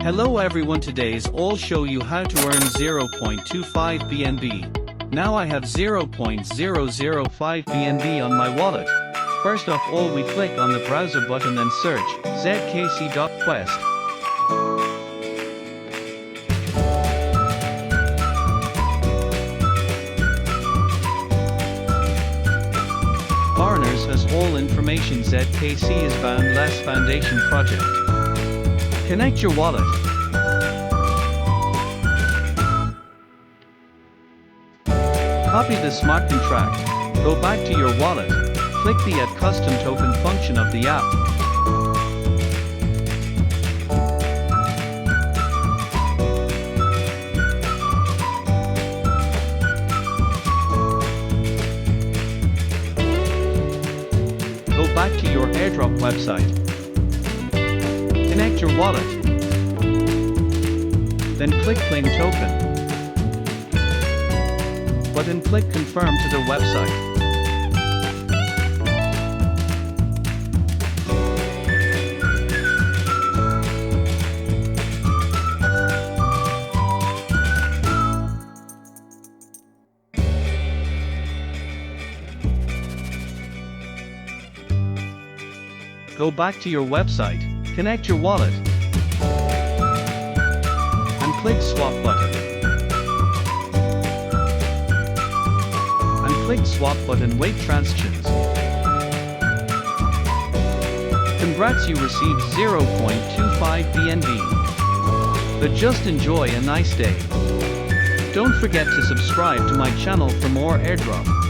Hello everyone, today's I'll show you how to earn 0.25 BNB. Now I have 0.005 BNB on my wallet. First of all, we click on the browser button and search zkc.quest. Foreigners has all information. ZKC is Boundless Foundation project. Connect your wallet. Copy the smart contract. Go back to your wallet. Click the Add Custom Token function of the app. Go back to your airdrop website. Connect your wallet. Then click Claim Token. Button click Confirm to the website. Go back to your website. Connect your wallet and click Swap button. And click Swap button, wait transactions. Congrats, you received 0.25 BNB. But just enjoy a nice day. Don't forget to subscribe to my channel for more airdrop.